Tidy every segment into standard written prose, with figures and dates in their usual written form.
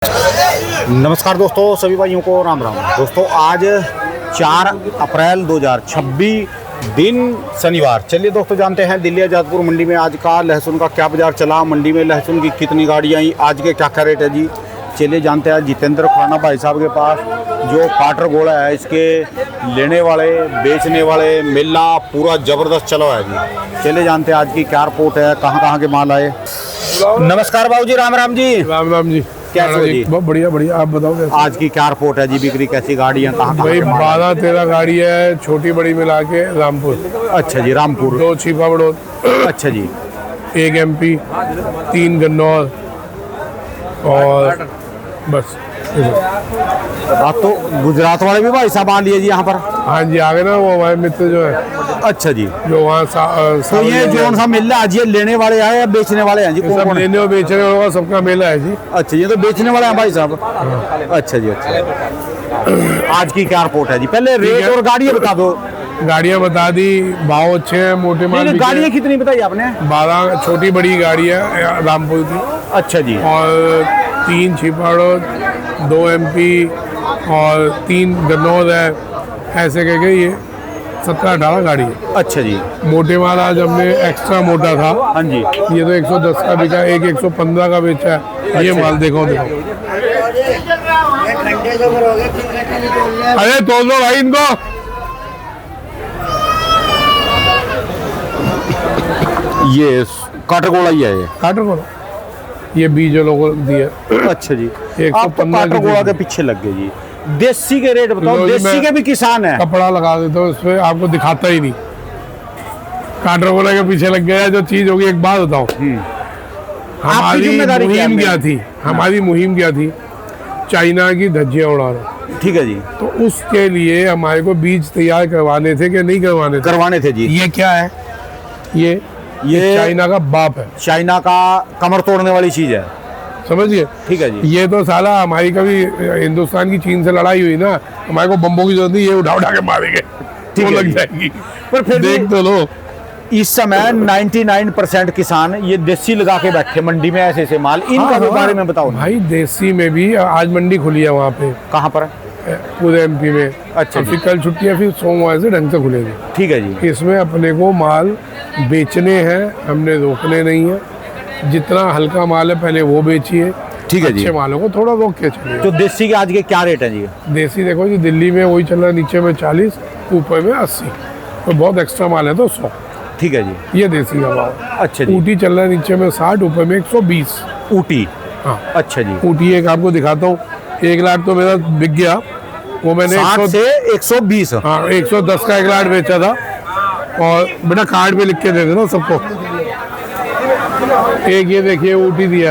नमस्कार दोस्तों, सभी भाइयों को राम राम। दोस्तों आज 4 अप्रैल 2026 दिन शनिवार। चलिए दोस्तों जानते हैं दिल्ली आजादपुर मंडी में आज का लहसुन का क्या बाजार चला, मंडी में लहसुन की कितनी गाड़ियाँ आई, आज के क्या क्या रेट है जी। चलिए जानते हैं जितेंद्र खुराना भाई साहब के पास जो काटर घोड़ा है, इसके लेने वाले बेचने वाले मेला पूरा ज़बरदस्त चला है जी। चलिए जानते हैं आज की क्या रिपोर्ट है, कहाँ के माल आए। नमस्कार बाबू जी, राम राम जी। राम राम जी। कैसे जी? बहुत बढ़िया बढ़िया। आप बताओ कैसे? आज की क्या रिपोर्ट है जी, बिक्री कैसी, गाड़ियाँ कहाँ भाई 12-13 गाड़ी है, छोटी बड़ी मिला के रामपुर। अच्छा जी, रामपुर। 2 छिपा बड़ौद। अच्छा जी। 1 MP, 3 गन्नौर और बस। आप तो गुजरात वाले भी भाई साहब आ लिए जी यहाँ पर। हाँ जी, आ गए ना वो हमारे मित्र जो है। अच्छा जी। जो वहाँ तो ये जो सा मेला आज ये लेने वाले आए या बेचने वाले हैं जी? सब लेने और बेचने वालों का सबका मेला है जी। अच्छा, ये तो बेचने वाले हैं भाई साहब। अच्छा जी, अच्छा। आज की क्या रिपोर्ट है जी? पहले रेट और गाड़ियाँ बता दो। गाड़ियाँ बता दी, भाव अच्छे हैं, मोटे माल। गाड़ियाँ कितनी बताई आपने? 12 छोटी बड़ी गाड़ियाँ रामपुर की। अच्छा जी। और 3 छिपा बड़ौद, 2 MP और 3 गन्नौर है, ऐसे कह के ये 17-18 गाड़ी है। अच्छा जी। मोटे माल आज हमने एक्स्ट्रा मोटा था। हाँ जी। ये तो 110 का बिका, एक 115 का बेचा है। ये माल देखो। अरे तोल दो भाई इनको। ये काटर घोड़ा ही है ये? काटर को ये 20 लोगों को दिया। अच्छा जी। 115 आप तो काटर घोड़ा के पीछे लग गए जी। देसी के रेट बताओ, देसी के भी किसान है। कपड़ा लगा देता हूँ इस पे, आपको दिखाता ही नहीं। काटर घोड़ा के पीछे लग गया। जो चीज होगी एक बात बताओ, हमारी मुहिम क्या थी, चाइना की धज्जियां उड़ाना। ठीक है जी। तो उसके लिए हमारे को बीज तैयार करवाने थे कि नहीं करवाने थे? करवाने थे जी। ये क्या है? ये चाइना का बाप है। चाइना का कमर तोड़ने वाली चीज है, समझिए। ठीक है जी। ये तो साला हमारी कभी हिंदुस्तान की चीन से लड़ाई हुई ना, हमारे को बम्बों की जरूरत नहीं, ये उठा के मारेंगे तो लग जाएगी। पर फिर देख तो लो, इस समय 99% किसान ये देसी लगा के बैठे मंडी में ऐसे माल। इनका भी बारे में बताओ भाई। देसी में भी आज मंडी खुली है वहाँ पे। कहाँ पर? पूरे MP में। अच्छा फिर कल छुट्टी है, फिर सोमवार से ढंग से खुलेगी। ठीक है जी। इसमें अपने को माल बेचने हैं, हमने रोकने नहीं है। जितना हल्का माल है पहले वो बेचिए। ठीक है जी। अच्छे मालों को थोड़ा रोक के चलिए। तो देसी के आज के क्या रेट है जी? देसी देखो जी, दिल्ली में वही चल रहा है, नीचे में 40, ऊपर में 80। तो बहुत एक्स्ट्रा माल है तो 100। ठीक है जी। ये देसी का भाव। अच्छा जी। ऊटी चल रहा है नीचे में 60, ऊपर में 120। ऊटी? हाँ। अच्छा जी। ऊटी एक आपको दिखाता हूँ। 1 लाख तो मेरा बिक गया, वो मैंने 60 से 120। हाँ, 110 का 1 लाख बेचा था। और बेटा कार्ड पे लिख के दे देना सबको। एक ये देखिए ऊटी दिया,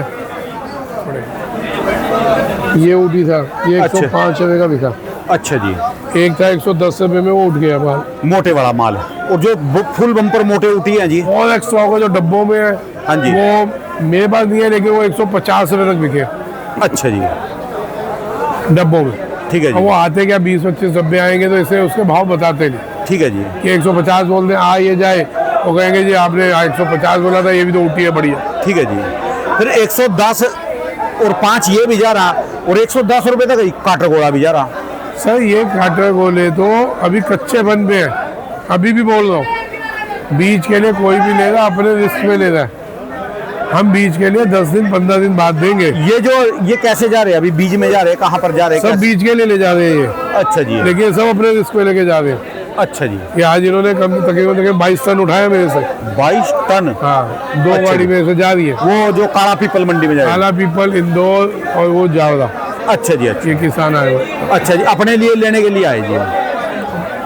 ये ऊटी था, ये 105 रुपये का बिका। अच्छा जी। एक था 110 रुपये में, वो उठ गया माल। मोटे वाला माल है। और जो फुल बम्पर मोटे ऊटी है जी, और एक्स्ट्रा होगा जो डब्बों में है। हाँ जी। वो मेरे पास नहीं है, लेकिन वो 150 रुपये तक बिके। अच्छा जी। डब्बों में। ठीक है जी। वो आते क्या 20-25 डब्बे आएंगे, तो इसे उसके भाव बताते नहीं। ठीक है जी। कि 150 बोल दें, आ ये जाए, वो कहेंगे जी आपने 150 बोला था, ये भी तो ऊटी है बढ़िया। ठीक है जी। फिर 110 और 5 ये भी जा रहा, और 110 रुपये तक काटर घोड़ा भी जा रहा। सर ये काटर गोले तो अभी कच्चे बन पे हैं, अभी भी बोल रहा हूँ। बीज के लिए कोई भी ले रहा, अपने रिस्क में ले रहा है। हम बीज के लिए 10 दिन 15 दिन बाद देंगे। ये कैसे जा रहे हैं? अभी बीज में जा रहे हैं, कहाँ पर जा रहे हैं? सब बीज के लिए ले जा रहे हैं ये। अच्छा जी। लेकिन सब अपने रिस्क में लेके जा रहे हैं। अच्छा जी। ये आज इन्होंने कम तकरीबन 22 टन उठाया मेरे से। 22 टन? हाँ, 2 अच्छा गाड़ी में से जा रही है। वो जो काला पीपल मंडी में जा रही है? काला पीपल, इंदौर और वो जावरा। अच्छा जी। अच्छा। ये किसान आए हुए। अच्छा जी, अपने लिए लेने के लिए आए जी?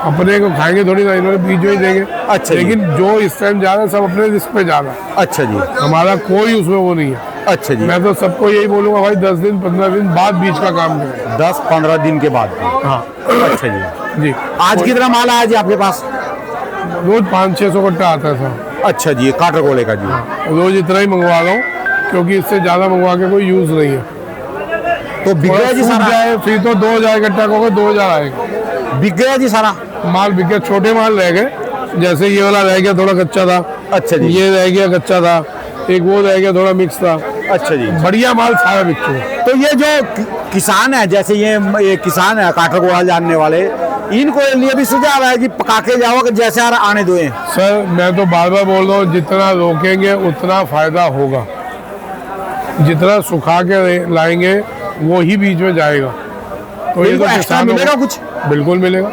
अपने को खाएंगे थोड़ी ना, इन्होंने बीज ही देंगे। अच्छा। लेकिन जो इस टाइम जा रहा है सब अपने रिस्क पे जा रहा है। अच्छा जी। हमारा कोई उसमें वो नहीं है। अच्छा जी। मैं तो सबको यही बोलूंगा भाई 10 दिन 15 दिन बाद बीज का काम करें। 10-15 दिन के बाद? हाँ। अच्छा जी। जी। आज कितना माल आया जी आपके पास? रोज 500-600 कट्टा आता है सर। अच्छा जी। काटर घोड़े का जी? रोज इतना ही मंगवा रहा हूँ, क्योंकि इससे ज्यादा मंगवा के कोई यूज नहीं है। तो बिक गया जी सारा? जाए फिर तो 2000 कट्टा को 2000 आएगा। बिक गया जी सारा माल? बिक गया। छोटे माल रह गए, जैसे ये वाला रह गया थोड़ा कच्चा था। अच्छा जी। ये रह गया कच्चा था, एक वो रह गया थोड़ा मिक्स था। अच्छा जी। बढ़िया माल सारा बिक चुका है। तो ये जो किसान है, जैसे ये किसान है काठगोला जानने वाले, इनको लिए भी सुझाव है कि पका के जाओ कि जैसे यार आने दो। सर मैं तो बार बार बोल रहा हूँ, जितना रोकेंगे उतना फायदा होगा, जितना सुखा के लाएंगे वो ही बीच में जाएगा। तो ये तो एक्स्ट्रा मिलेगा कुछ? बिल्कुल मिलेगा,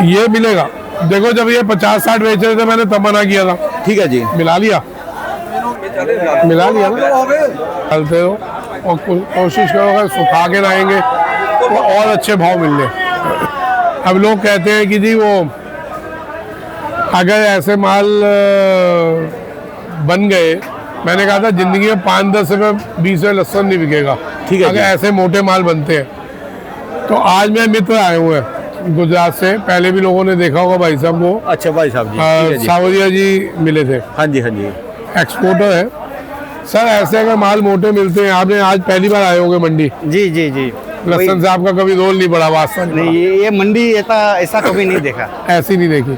ये मिलेगा। देखो जब ये 50-60 बेच रहे थे मैंने तब मना किया था। ठीक है जी, मिला लिया ना, चलते हो और कोशिश करो अगर सुखा के लाएंगे तो और अच्छे भाव मिल ले। अब लोग कहते हैं कि जी वो अगर ऐसे माल बन गए, मैंने कहा था जिंदगी में 5-10 रुपये 20 रुपये लहसुन नहीं बिकेगा। ठीक है, अगर ऐसे मोटे माल बनते हैं। तो आज मेरे मित्र आए हुए हैं गुजरात से, पहले भी लोगों ने देखा होगा भाई साहब को। अच्छा भाई साहब जी, ठीक है जी। सावरिया जी मिले थे। हाँ जी, हाँ जी। एक्सपोर्टर है सर। ऐसे अगर माल मोटे मिलते हैं, आपने आज पहली बार आए होंगे मंडी। जी जी जी। लहसन से आपका कभी रोल नहीं पड़ा, वास्ता नहीं नहीं, ये मंडी ऐसा कभी नहीं देखा। पड़ा, ऐसी नहीं देखी।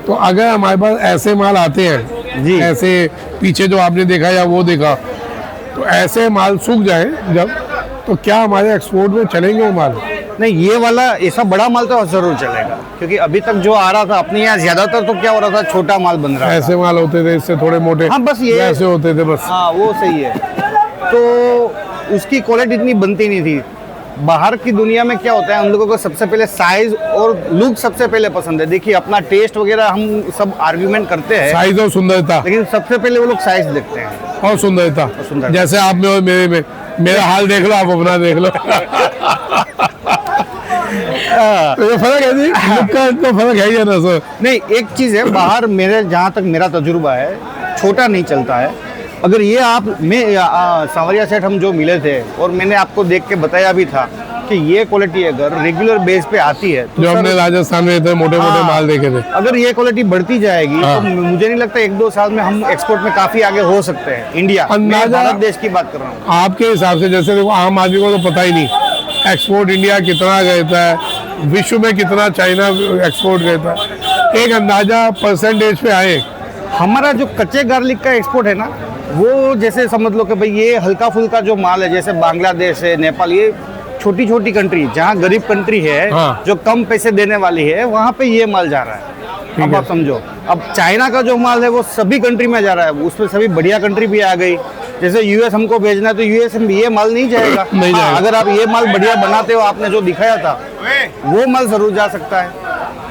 तो अगर हमारे पास ऐसे माल आते हैं जी, ऐसे पीछे जो आपने देखा या वो देखा, तो ऐसे माल सूख जाए जब, तो क्या हमारे एक्सपोर्ट में चलेंगे वो माल? नहीं ये वाला ऐसा बड़ा माल तो जरूर चलेगा, क्योंकि अभी तक जो आ रहा था अपने यहाँ ज्यादातर तो क्या हो रहा था, छोटा माल बन रहा ऐसे माल होते थे, इससे थोड़े मोटे। हाँ, बस ये ऐसे होते थे बस। हाँ वो सही है। तो उसकी क्वालिटी इतनी बनती नहीं थी। बाहर की दुनिया में क्या होता है, हम लोगों को सबसे पहले साइज और लुक सबसे पहले पसंद है। देखिए अपना टेस्ट वगैरह हम सब आर्ग्यूमेंट करते हैं, साइज और सुंदरता, लेकिन सबसे पहले वो लोग साइज देखते हैं और सुंदरता। सुंदरता। जैसे आप में और मेरे में, मेरा हाल देख लो, आप अपना देख लो। तो ये फर्क है जी, लुक का तो फर्क है ही है ना सर। नहीं, एक चीज है, बाहर मेरे जहाँ तक मेरा तजुर्बा है, छोटा नहीं चलता है। अगर ये आप सांवरिया सेठ हम जो मिले थे, और मैंने आपको देख के बताया भी था कि ये क्वालिटी अगर रेगुलर बेस पे आती है तो जो सर, हमने राजस्थान में थे मोटे मोटे हाँ, माल देखे थे, अगर ये क्वालिटी बढ़ती जाएगी तो मुझे नहीं लगता 1-2 साल में हम एक्सपोर्ट में काफी आगे हो सकते हैं। इंडिया, मैं अंदाजा- भारत देश की बात कर रहा हूँ। आपके हिसाब से, जैसे देखो आम आदमी को तो पता ही नहीं एक्सपोर्ट इंडिया कितना रहता है, विश्व में कितना चाइना एक्सपोर्ट रहता है, एक अंदाजा परसेंटेज पे आए। हमारा जो कच्चे गार्लिक का एक्सपोर्ट है ना, वो जैसे समझ लो कि भाई ये हल्का फुल्का जो माल है, जैसे बांग्लादेश है, नेपाल, ये छोटी छोटी कंट्री, जहाँ गरीब कंट्री है, हाँ। जो कम पैसे देने वाली है, वहाँ पे ये माल जा रहा है। अब आप समझो, अब चाइना का जो माल है वो सभी कंट्री में जा रहा है, उसमें सभी बढ़िया कंट्री भी आ गई। जैसे यूएस हमको भेजना है तो यूएस में ये माल नहीं जाएगा। नहीं हाँ, जाएगा। अगर आप ये माल बढ़िया बनाते हो, आपने जो दिखाया था, वो माल जरूर जा सकता है।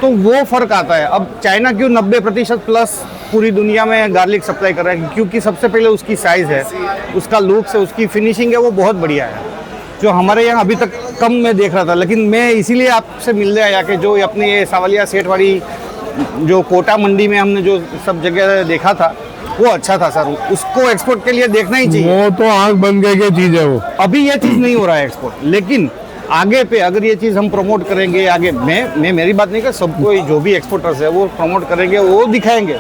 तो वो फर्क आता है। अब चाइना क्यों 90% प्लस पूरी दुनिया में गार्लिक सप्लाई कर रहा है, क्योंकि सबसे पहले उसकी साइज है, उसका लुक है, उसकी फिनिशिंग है, वो बहुत बढ़िया है, जो हमारे यहाँ अभी तक कम में देख रहा था। लेकिन मैं इसीलिए आपसे मिलने आया कि जो अपने ये सांवरिया सेठ वाली जो कोटा मंडी में हमने जो सब जगह देखा था, वो अच्छा था सर। उसको एक्सपोर्ट के लिए देखना ही चाहिए। वो तो आंख बंद करके चीज है वो। अभी ये चीज़ नहीं हो रहा है एक्सपोर्ट, लेकिन आगे पे अगर ये चीज़ हम प्रमोट करेंगे, आगे मैं मेरी बात नहीं कर, सबको जो भी एक्सपोर्टर्स है वो प्रमोट करेंगे, वो दिखाएंगे,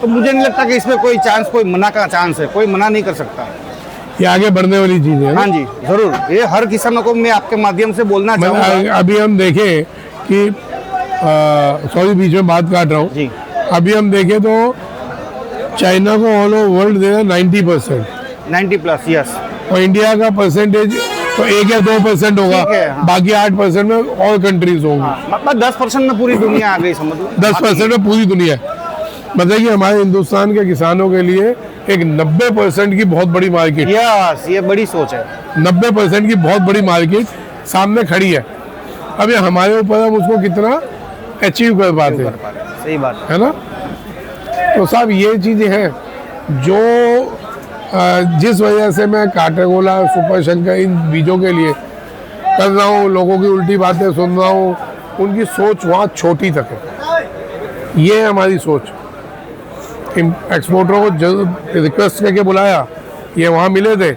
तो मुझे नहीं लगता कि इसमें कोई चांस, कोई मना का चांस है, कोई मना नहीं कर सकता। ये आगे बढ़ने वाली चीज है। हाँ जी, जरूर। ये हर किसानों को मैं आपके माध्यम से बोलना चाहूँगा। अभी हम देखें कि सॉरी बीच में बात काट रहा हूँ जी। अभी हम देखें तो चाइना को ऑल ओवर वर्ल्ड देना 90%, 90+, यस। और इंडिया का परसेंटेज तो 1 या 2% होगा, ठीक है, हाँ। बाकी 8% में और कंट्रीज होंगी। मतलब 10% में पूरी दुनिया आ गई, समझ लो। 10% में पूरी दुनिया। मतलब कि हमारे हिंदुस्तान के किसानों के लिए एक 90% की बहुत बड़ी मार्केट, यस, ये बड़ी सोच है। 90% की बहुत बड़ी मार्केट सामने खड़ी है। अब ये हमारे ऊपर हम उसको कितना अचीव कर पाते हैं, सही बात है ना। तो साहब ये चीज़ें हैं जो जिस वजह से मैं काटेगोला, सुपर शंकर, इन बीजों के लिए कर रहा हूँ, लोगों की उल्टी बातें सुन रहा हूँ, उनकी सोच वहाँ छोटी तक है। ये है हमारी सोच। एक्सपोर्टरों को जरूर रिक्वेस्ट करके बुलाया, ये वहाँ मिले थे,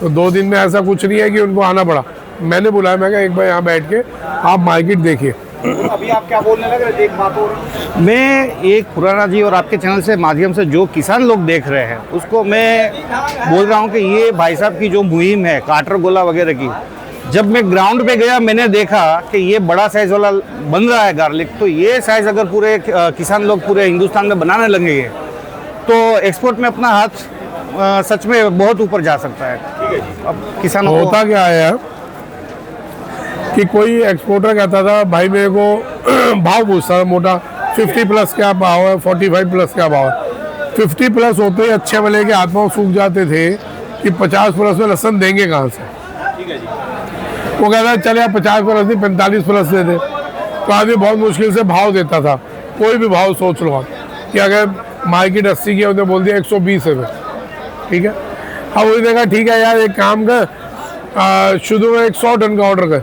तो 2 दिन में ऐसा कुछ नहीं है कि उनको आना पड़ा। मैंने बुलाया, मैं कहा एक बार यहाँ बैठ के आप मार्केट देखिए। अभी आप क्या बोलने लग रहे थे, एक बात और। मैं एक खुराना जी और आपके चैनल से माध्यम से जो किसान लोग देख रहे हैं, उसको मैं बोल रहा हूँ कि ये भाई साहब की जो मुहिम है काटरगोला वगैरह की, जब मैं ग्राउंड पे गया, मैंने देखा कि ये बड़ा साइज वाला बन रहा है गार्लिक। तो ये साइज अगर पूरे किसान लोग पूरे हिंदुस्तान में बनाने लगेंगे तो एक्सपोर्ट में अपना हाथ सच में बहुत ऊपर जा सकता है। अब किसानों को होता क्या है यार कि कोई एक्सपोर्टर कहता था भाई मेरे को भाव पूछता था मोटा 50 प्लस क्या भाव है, 45 प्लस क्या भाव है। 50 प्लस होते ही अच्छे वाले के हाथ पांव सूख जाते थे कि 50 प्लस में लहसुन देंगे कहाँ से। वो कहता है चले आप 50 प्लस नहीं 45 प्लस दे दे, तो आदमी बहुत मुश्किल से भाव देता था। कोई भी भाव सोच लो आप कि अगर मार्केट 80 की है उन्हें बोल दिया 120 है, ठीक है। अब उसने कहा ठीक है यार एक काम कर, शुरू में एक 100 टन का ऑर्डर कर।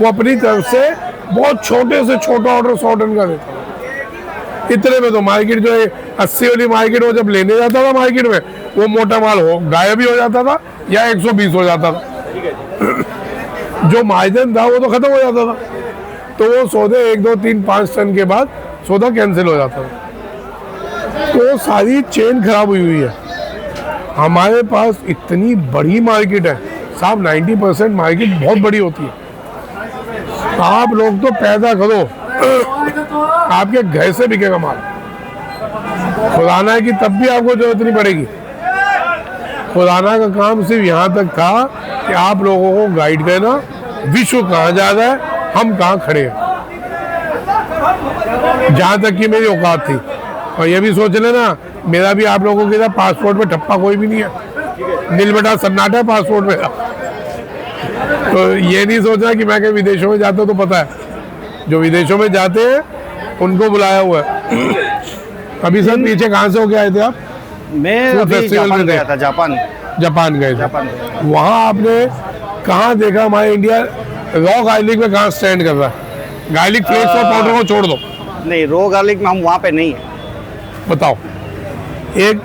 वो अपनी तरफ से बहुत छोटे से छोटा ऑर्डर 100 टन का देता। इतने में तो मार्केट जो है 80 वाली मार्केट वो जब लेने जाता था मार्केट में, वो मोटा माल हो गायब ही हो जाता था या 120 हो जाता था। जो मार्जिन था वो तो खत्म हो जाता था। तो वो सौदे 1, 2, 3, 5 टन के बाद सौदा कैंसिल हो जाता था। तो सारी चेन खराब हुई है। हमारे पास इतनी बड़ी मार्केट है साहब, 90% मार्केट बहुत बड़ी होती है। आप लोग तो पैदा करो, आपके घर से बिकेगा माल। खुदाना है कि तब भी आपको जरूरत नहीं पड़ेगी। खुदाना का काम सिर्फ यहाँ तक था कि आप लोगों को गाइड करना, विश्व कहाँ जा रहा है, हम कहाँ खड़े हैं, जहाँ तक कि मेरी औकात थी। और ये भी सोच लेना मेरा भी आप लोगों की तरह पासपोर्ट में ठप्पा कोई भी नहीं है, नील बटा सन्नाटा पासपोर्ट में। तो ये नहीं सोचना कि मैं कहीं विदेशों में जाता हूँ, तो पता है जो विदेशों में जाते हैं उनको बुलाया हुआ है। अभी सर पीछे कहाँ से होके आए थे आप? मैं अभी जापान गया था। जापान गए थे। वहाँ आपने कहाँ देखा हमारे इंडिया रॉ गार्लिक में कहाँ स्टैंड कर रहा है? गार्लिक फ्लेक्स और पाउडर को छोड़ दो। नहीं, रॉ गार्लिक में हम वहाँ पे नहीं है। बताओ, एक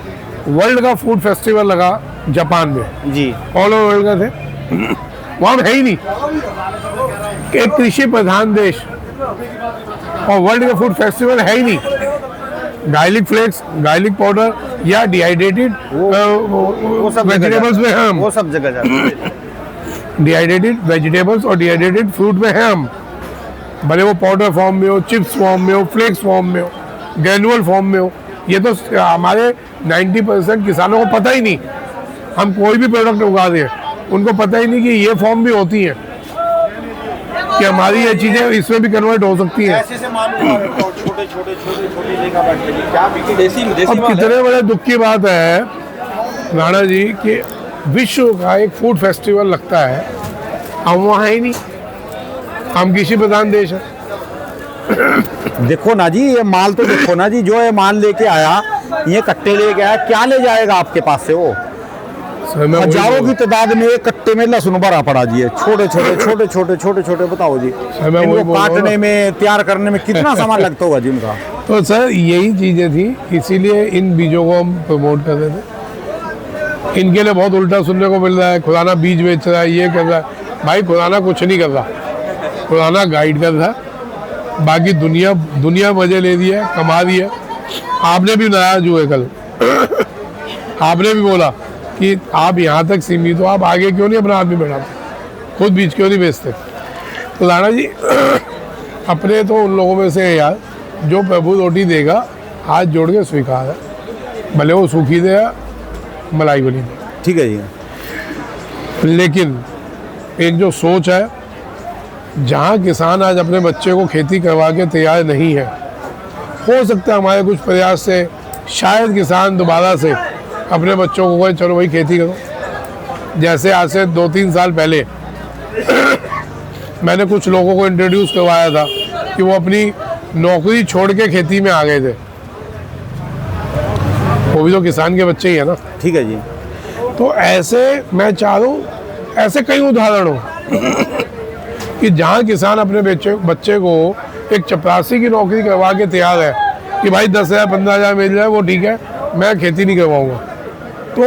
वर्ल्ड का फूड फेस्टिवल लगा जापान में जी, ऑल ओवर वर्ल्ड का थे, वहाँ है ही नहीं। एक कृषि प्रधान देश और वर्ल्ड का फूड फेस्टिवल है ही नहीं। गार्लिक फ्लेक्स, गार्लिक पाउडर या डिहाइड्रेटेड वो सब वेजिटेबल्स में हम, वो सब जगह जाते हैं। डिहाइड्रेटेड वेजिटेबल्स और डिहाइड्रेटेड फ्रूट में है हम, भले वो पाउडर फॉर्म में हो, चिप्स फॉर्म में हो, फ्लेक्स फॉर्म में हो, ग्रेनुअल फॉर्म में हो। ये तो हमारे 90% किसानों को पता ही नहीं। हम कोई भी प्रोडक्ट उगा दें, उनको पता ही नहीं कि ये फॉर्म भी होती है, कि हमारी ये चीज़ें इसमें भी कन्वर्ट हो सकती हैं। ऐसे से मालूम है छोटे छोटे छोटे छोटे लेगा बैठ के क्या बिके देसी अब कितने बड़े दुख की बात है राणा जी कि विश्व का एक फूड फेस्टिवल लगता है, हम वहाँ ही नहीं। हम कृषि प्रधान देश है। देखो ना जी, ये माल तो देखो ना जी, जो ये माल लेके आया, ये कट्टे लेके आया, क्या ले जाएगा आपके पास से? वो हजारों की तादाद में एक कट्टे में लहसुन भरा पड़ा जी है, छोटे छोटे छोटे छोटे छोटे छोटे। बताओ जी, इनको काटने में, तैयार करने में कितना समय लगता होगा जी इनका? तो सर यही चीज़ें थी, इसीलिए इन बीजों को हम प्रमोट कर रहे थे। इनके लिए बहुत उल्टा सुनने को मिल रहा है, खुदाना बीज बेच रहा है, ये कर रहा है। भाई खुदाना कुछ नहीं कर रहा, खुदाना गाइड कर रहा है। बाकी दुनिया मजे ले रही है, कमा रही है। आपने भी नाराज हुए कल आपने भी बोला कि आप यहाँ तक सीमित हो, आप आगे क्यों नहीं अपना आदमी बढ़ाते, खुद बीज क्यों नहीं बेचते? तो राणा जी अपने तो उन लोगों में से है यार, जो प्रभु रोटी देगा हाथ जोड़ के स्वीकार है, भले वो सूखी दे या मलाई बनी दे। ठीक है जी। लेकिन एक जो सोच है, जहाँ किसान आज अपने बच्चे को खेती करवा के तैयार नहीं है, हो सकता है हमारे कुछ प्रयास से शायद किसान दोबारा से अपने बच्चों को कहे चलो भाई खेती करो। जैसे आज से 2-3 साल पहले मैंने कुछ लोगों को इंट्रोड्यूस करवाया था कि वो अपनी नौकरी छोड़ के खेती में आ गए थे, वो भी तो किसान के बच्चे ही है ना। ठीक है जी। तो ऐसे मैं चाह रहा हूँ, ऐसे कई उदाहरण हो कि जहाँ किसान अपने बच्चे को एक चपरासी की नौकरी करवा के तैयार है कि भाई 10,000 15,000 मिल जाए वो ठीक है, मैं खेती नहीं करवाऊँगा। तो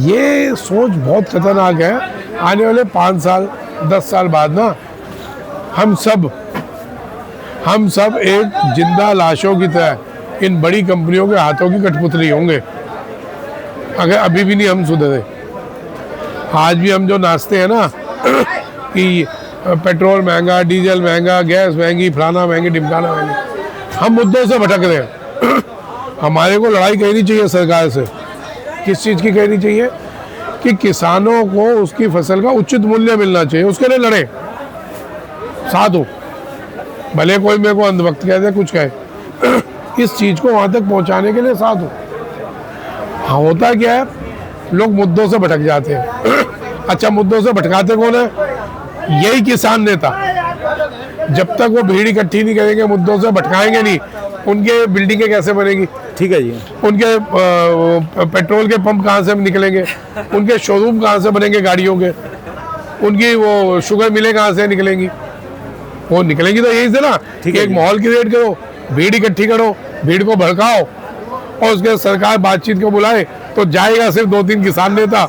ये सोच बहुत खतरनाक है। आने वाले 5 साल 10 साल बाद ना हम सब एक जिंदा लाशों की तरह इन बड़ी कंपनियों के हाथों की कठपुतली होंगे, अगर अभी भी नहीं हम सुधरे। आज भी हम जो नाचते हैं ना कि पेट्रोल महंगा, डीजल महंगा, गैस महंगी, फलाना महंगी, ढिमकाना महंगी, हम मुद्दों से भटक रहे हैं। हमारे को लड़ाई करनी चाहिए सरकार से किस चीज़ की कहनी चाहिए कि किसानों को उसकी फसल का उचित मूल्य मिलना चाहिए, उसके लिए लड़े, साथ हो, भले कोई मेरे को अंधभक्त कह दे, कुछ कहे, इस चीज़ को वहाँ तक पहुँचाने के लिए साथ हो। हाँ, होता क्या है, लोग मुद्दों से भटक जाते हैं। अच्छा, मुद्दों से भटकाते कौन है? यही किसान नेता। जब तक वो भीड़ इकट्ठी नहीं करेंगे, मुद्दों से भटकाएंगे नहीं, उनके बिल्डिंगें कैसे बनेगी? ठीक है जी। उनके पेट्रोल के पंप कहाँ से निकलेंगे? उनके शोरूम कहाँ से बनेंगे गाड़ियों के? उनकी वो शुगर मिलें कहाँ से निकलेंगी? वो निकलेंगी तो यही से ना कि एक माहौल क्रिएट करो, भीड़ इकट्ठी करो, भीड़ को भड़काओ, और उसके सरकार बातचीत को बुलाए तो जाएगा सिर्फ 2-3 किसान नेता,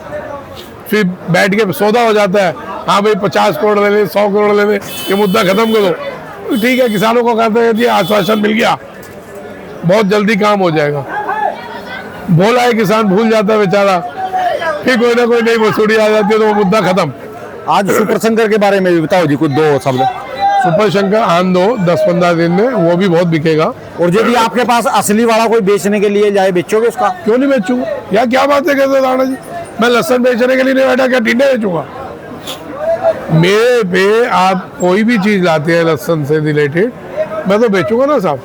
फिर बैठ के सौदा हो जाता है, हाँ भाई 50 करोड़ ले ले, 100 करोड़ ले ले, ये मुद्दा खत्म करो। ठीक है, किसानों को कहते हैं आश्वासन मिल गया, बहुत जल्दी काम हो जाएगा। बोला है किसान भूल जाता है बेचारा, फिर कोई ना कोई नई मसूड़ी आ जाती है तो वो मुद्दा खत्म। आज सुपर शंकर के बारे में भी बताओ जी, कुछ 2 शब्द। सुपर शंकर आन दो 10-15 दिन में, वो भी बहुत बिकेगा। और यदि आपके पास असली वाला कोई बेचने के लिए जाए, बेचोगे उसका? क्यों नहीं बेचूंगा यार, क्या बात है कहते राणा जी, मैं लहसुन बेचने के लिए नहीं बैठा, क्या टिंडे बेचूंगा? मेरे पे आप कोई भी चीज लाते हैं लहसुन से रिलेटेड, मैं तो बेचूंगा ना साहब।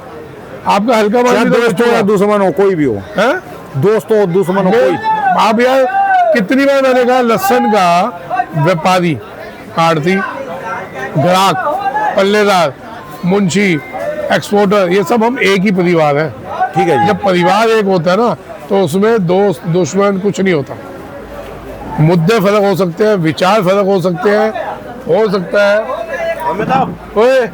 आपका हल्का माल दोस्त हो या दुश्मन हो, कोई भी हो, है दोस्त हो दुश्मन हो कोई। आप यार कितनी बार मैंने कहा, लहसुन का व्यापारी, आड़ती, ग्राहक, पल्लेदार, मुंशी, एक्सपोर्टर, ये सब हम एक ही परिवार है। ठीक है जी। जब परिवार एक होता है ना, तो उसमें दोस्त दुश्मन कुछ नहीं होता। मुद्दे फर्क हो सकते हैं, विचार फर्क हो सकते हैं, हो सकता है ओए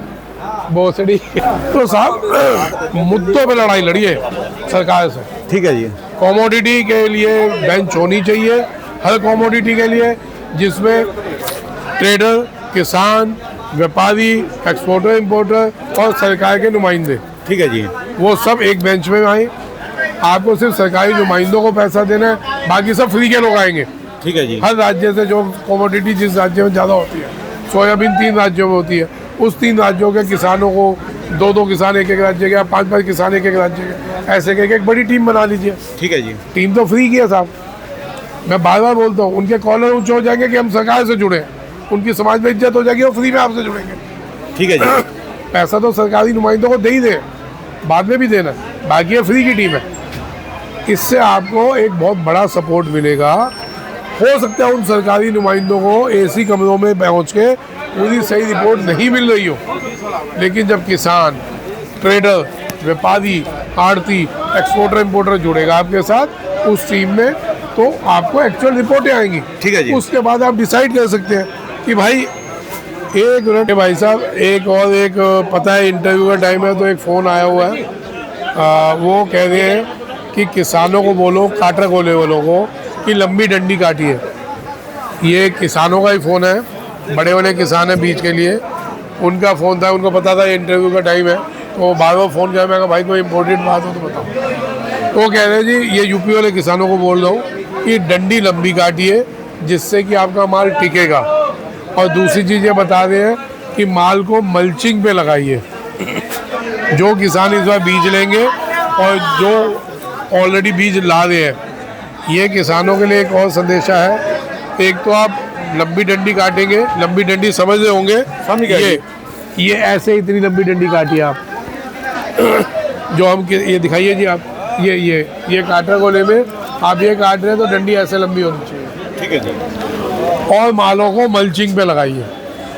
भोसड़ी तो साहब मुद्दों पे लड़ाई लड़िए सरकार से। ठीक है जी। कमोडिटी के लिए बेंच होनी चाहिए, हर कमोडिटी के लिए, जिसमें ट्रेडर, किसान, व्यापारी, एक्सपोर्टर, इंपोर्टर और सरकार के नुमाइंदे, ठीक है जी, वो सब एक बेंच में आए। आपको सिर्फ सरकारी नुमाइंदों को पैसा देना है, बाकी सब फ्री के लोग आएंगे। ठीक है जी। हर राज्य से जो कमोडिटी जिस राज्य में ज़्यादा होती है, सोयाबीन 3 राज्यों में होती है, उस 3 राज्यों के किसानों को 2-2 किसान एक राज्य के, 5-5 किसान एक राज्य के, ऐसे करके एक बड़ी टीम बना लीजिए। ठीक है जी। टीम तो फ्री की है साहब, मैं बार बार बोलता हूँ। उनके कॉलर ऊंचे हो जाएंगे कि हम सरकार से जुड़े, उनकी समाज में इज्जत हो जाएगी, वो फ्री में आपसे जुड़ेंगे। ठीक है जी। पैसा तो सरकारी नुमाइंदों को दे ही दे, बाद में भी देना, बाकी ये फ्री की टीम है। इससे आपको एक बहुत बड़ा सपोर्ट मिलेगा। हो सकता है उन सरकारी नुमाइंदों को एसी कमरों में पहुंच के पूरी सही रिपोर्ट नहीं मिल रही हो, लेकिन जब किसान, ट्रेडर, व्यापारी, आड़ती, एक्सपोर्टर, इंपोर्टर जुड़ेगा आपके साथ उस टीम में, तो आपको एक्चुअल रिपोर्टें आएंगी। ठीक है जी। उसके बाद आप डिसाइड कर सकते हैं कि भाई 1 मिनट भाई साहब, एक पता है इंटरव्यू का टाइम है, तो एक फ़ोन आया हुआ है, वो कह रहे हैं कि किसानों को बोलो, काटर गोले वालों को, कि लंबी डंडी काटी है। ये किसानों का ही फ़ोन है, बड़े बड़े किसान हैं बीच के लिए, उनका फ़ोन था, उनको पता था इंटरव्यू का टाइम है, तो बार बार फ़ोन किया। मैं कहा भाई कोई इम्पोर्टेंट बात हो तो बताओ। तो वो कह रहे हैं जी ये यूपी वाले किसानों को बोल रहा हूँ कि डंडी लंबी काटिए, जिससे कि आपका माल टिकेगा। और दूसरी चीज़ ये बता रहे हैं कि माल को मल्चिंग पे लगाइए। जो किसान इस बार बीज लेंगे और जो ऑलरेडी बीज ला रहे हैं, ये किसानों के लिए एक और संदेशा है। एक तो आप लंबी डंडी काटेंगे, लंबी डंडी समझ रहे होंगे, समझ गए। ये ऐसे इतनी लंबी डंडी काटिए आप जो हम ये दिखाइए जी आप, ये काटर गोले में आप ये काट रहे हैं, तो डंडी ऐसे लंबी होनी चाहिए। ठीक है जी। और मालों को मल्चिंग पे लगाइए।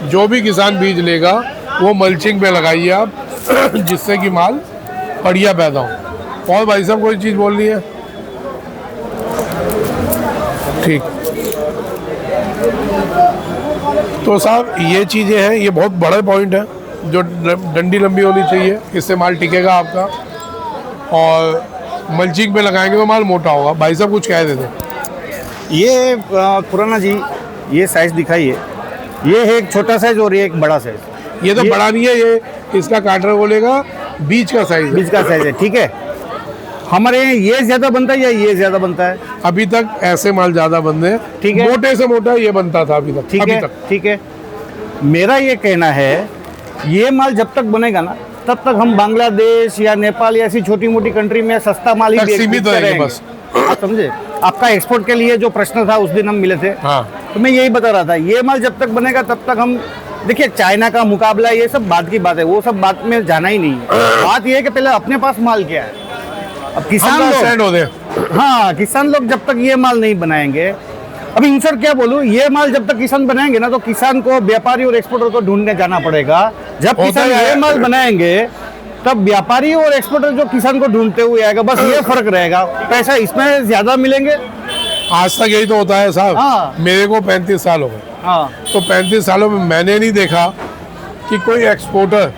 जो भी किसान बीज लेगा वो मल्चिंग पे लगाइए आप, जिससे कि माल बढ़िया पैदा हो। और भाई साहब कोई चीज़ बोलनी है? ठीक। तो साहब ये चीज़ें हैं, ये बहुत बड़ा पॉइंट है, जो डंडी लंबी होनी चाहिए, इससे माल टिकेगा आपका, और मल्चिंग पे लगाएंगे तो माल मोटा होगा। भाई साहब कुछ कह देते। ये खुराना जी, ये साइज़ दिखाइए, ये है एक छोटा साइज़ और ये एक बड़ा साइज़। ये तो बड़ा नहीं है, ये इसका काटर बोलेगा बीच का साइज है। बीच का साइज़ है, ठीक है। हमारे यहाँ ये ज़्यादा बनता है या ये ज़्यादा बनता है? अभी तक ऐसे माल ज़्यादा बन रहे हैं, ठीक है। मोटे से मोटा ये बनता था अभी तक। ठीक है, ठीक है। मेरा ये कहना है, ये माल जब तक बनेगा ना, तब तक हम बांग्लादेश या नेपाल या ऐसी छोटी मोटी कंट्री में सस्ता माल ही सीमित रहेंगे बस। आप समझे? आपका एक्सपोर्ट के लिए जो प्रश्न था उस दिन हम मिले थे, हाँ तो मैं यही बता रहा था, ये माल जब तक बनेगा तब तक हम, देखिए चाइना का मुकाबला ये सब बात की बात है, वो सब बात में जाना ही नहीं है। बात ये है कि पहले अपने पास माल क्या है। अब किसान स्टैंड लोग, होते हाँ किसान लोग जब तक ये माल नहीं बनाएंगे, अभी इन सर क्या बोलूं, ये माल जब तक किसान बनाएंगे ना तो किसान को व्यापारी और एक्सपोर्टर को ढूंढने जाना पड़ेगा। जब होता किसान है। ये माल बनाएंगे तब व्यापारी और एक्सपोर्टर जो किसान को ढूंढते हुए आएगा, बस ये फर्क रहेगा। पैसा इसमें ज्यादा मिलेंगे। आज तक यही तो होता है साहब। हाँ। मेरे को 35 साल हो गए, हाँ तो 35 सालों में मैंने नहीं देखा कि कोई एक्सपोर्टर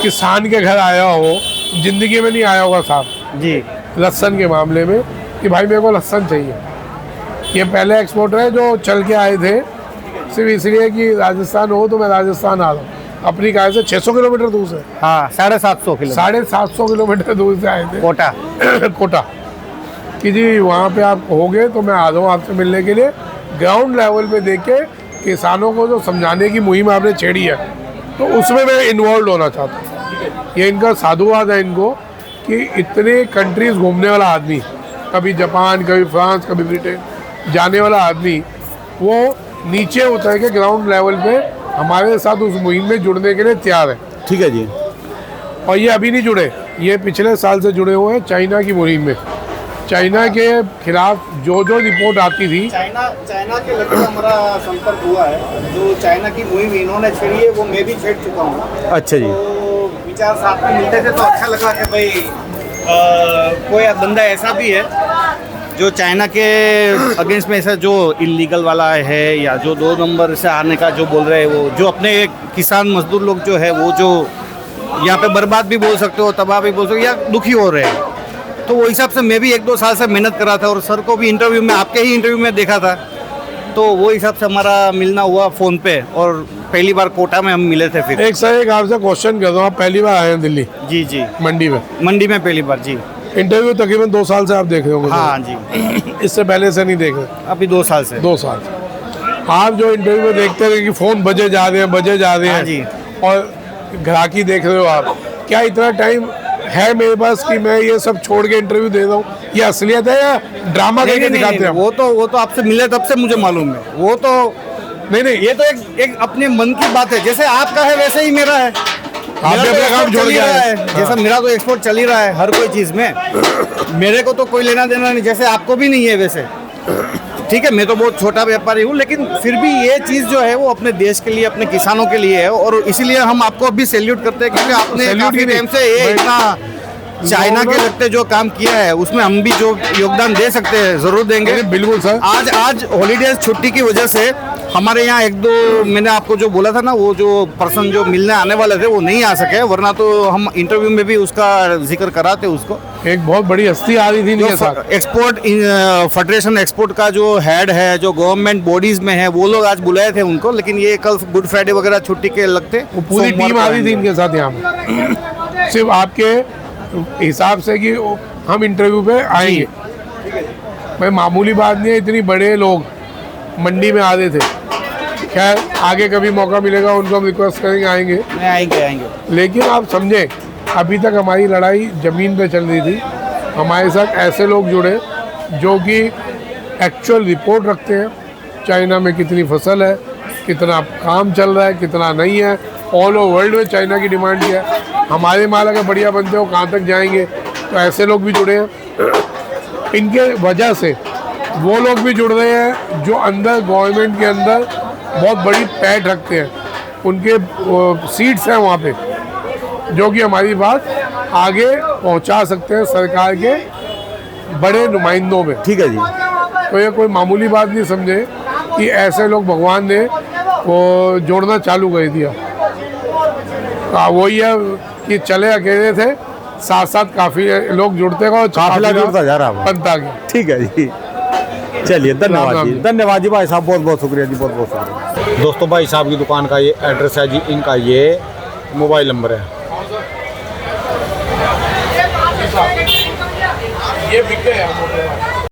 किसान के घर आया हो, जिंदगी में नहीं आया होगा साहब जी, लहसन के मामले में, कि भाई मेरे को लहसन चाहिए। ये पहले एक्सपोर्टर है जो चल के आए थे, सिर्फ इसलिए कि राजस्थान हो तो मैं राजस्थान आ रहा हूँ, अपनी कार से 600 किलोमीटर दूर से, हाँ 750 किलो 750 किलोमीटर दूर से आए थे कोटा। कोटा, कि जी वहाँ पे आप होगे तो मैं आ रहा हूँ आपसे मिलने के लिए। ग्राउंड लेवल पे देख के किसानों को जो समझाने की मुहिम आपने छेड़ी है, तो उसमें मैं इन्वॉल्व होना चाहता हूँ। ये इनका साधुवाद है इनको कि इतने कंट्रीज घूमने वाला आदमी, कभी जापान, कभी फ्रांस, कभी ब्रिटेन जाने वाला आदमी, वो नीचे उतर के ग्राउंड लेवल पे हमारे साथ उस मुहिम में जुड़ने के लिए तैयार है। ठीक है जी। और ये अभी नहीं जुड़े, ये पिछले साल से जुड़े हुए हैं चाइना की मुहिम में। चाइना के खिलाफ जो जो रिपोर्ट आती थी, चाइना के लगभग हमारा संपर्क हुआ है। जो चाइना की मुहिम इन्होंने छेड़ी है वो मैं भी छेड़ चुका हूँ। अच्छा जी। तो विचार साथ में मिलते थे तो अच्छा लगा कि भाई कोई बंदा ऐसा भी है जो चाइना के अगेंस्ट में ऐसा जो इलीगल वाला है या जो 2 नंबर से आने का जो बोल रहे हैं, वो जो अपने किसान मजदूर लोग जो है वो जो यहाँ पे बर्बाद भी बोल सकते हो, तबाह भी बोल सकते हो, या दुखी हो रहे हैं। तो वो हिसाब से मैं भी 1-2 साल से मेहनत कर रहा था और सर को भी इंटरव्यू में, आपके ही इंटरव्यू में देखा था, तो वो हिसाब से हमारा मिलना हुआ फ़ोन पे, और पहली बार कोटा में हम मिले थे। फिर एक सर एक आपसे क्वेश्चन कर रहा हूँ, आप पहली बार आए हैं दिल्ली जी जी, मंडी में? मंडी में पहली बार जी। इंटरव्यू तकरीबन 2 साल से आप देख रहे होंगे? हाँ जी, इससे पहले से नहीं देख रहे? अभी 2 साल से। 2 साल। आप जो इंटरव्यू में देखते रहे कि फ़ोन बजे जा रहे हैं, बजे जा रहे हाँ हैं जी। और ग्राहकी देख रहे हो आप, क्या इतना टाइम है मेरे पास कि मैं ये सब छोड़ के इंटरव्यू दे रहा हूँ? ये असलियत है या ड्रामा करके दिखाते हैं? वो तो आपसे मिले तब से मुझे मालूम है। वो तो नहीं, ये तो एक अपने मन की बात है। जैसे आपका है वैसे ही मेरा है। आप भी अपना काम जोड़ के आए हैं। जैसा मेरा तो एक्सपोर्ट चल ही रहा है हर कोई चीज़ में, मेरे को तो कोई लेना देना नहीं, जैसे आपको भी नहीं है वैसे। ठीक है, मैं तो बहुत छोटा व्यापारी हूँ, लेकिन फिर भी ये चीज़ जो है वो अपने देश के लिए, अपने किसानों के लिए है, और इसीलिए हम आपको भी सैल्यूट करते हैं, क्योंकि आपने काफी टाइम से ये इतना चाइना के लगते जो काम किया है उसमें हम भी जो योगदान दे सकते हैं जरूर देंगे। बिल्कुल सर। आज हॉलीडेज छुट्टी की वजह से हमारे यहाँ 1-2, मैंने आपको जो बोला था ना, वो जो पर्सन जो मिलने आने वाले थे वो नहीं आ सके, वरना तो हम इंटरव्यू में भी उसका जिक्र कराते उसको। एक बहुत बड़ी हस्ती आ रही थी इनके साथ। एक्सपोर्ट फेडरेशन एक्सपोर्ट का जो हेड है, जो गवर्नमेंट बॉडीज में है, वो लोग आज बुलाए थे उनको, लेकिन ये कल गुड फ्राइडे वगैरह छुट्टी के लगते, वो पूरी टीम आ रही थी इनके साथ यहाँ पे, सिर्फ आपके हिसाब से कि हम इंटरव्यू पे आएंगे। भाई मामूली बात नहीं है, इतनी बड़े लोग मंडी में आ रहे थे। खैर आगे कभी मौका मिलेगा उनको हम रिक्वेस्ट करेंगे, आएंगे। लेकिन आप समझें, अभी तक हमारी लड़ाई ज़मीन पे चल रही थी। हमारे साथ ऐसे लोग जुड़े जो कि एक्चुअल रिपोर्ट रखते हैं, चाइना में कितनी फसल है, कितना काम चल रहा है, कितना नहीं है, ऑल ओवर वर्ल्ड में चाइना की डिमांड क्या है, हमारे माल अगर बढ़िया बनते हो कहाँ तक जाएंगे। तो ऐसे लोग भी जुड़े हैं। इनके वजह से वो लोग भी जुड़ रहे हैं जो अंदर गवर्नमेंट के अंदर बहुत बड़ी पैठ रखते हैं, उनके सीट्स हैं वहाँ पे, जो कि हमारी बात आगे पहुँचा सकते हैं सरकार के बड़े नुमाइंदों में। ठीक है जी। तो ये कोई मामूली बात नहीं समझे कि ऐसे लोग भगवान ने वो जोड़ना चालू कर दिया। वही है कि चले अकेले थे, साथ साथ काफ़ी लोग जुड़ते गए और काफिला जुड़ता जा रहा है, बनता गया। ठीक है जी। चलिए धन्यवाद जी, धन्यवाद जी भाई साहब, बहुत बहुत शुक्रिया जी, बहुत बहुत शुक्रिया। दोस्तों भाई साहब की दुकान का ये एड्रेस है जी, इनका ये मोबाइल नंबर है। ये बिक गया।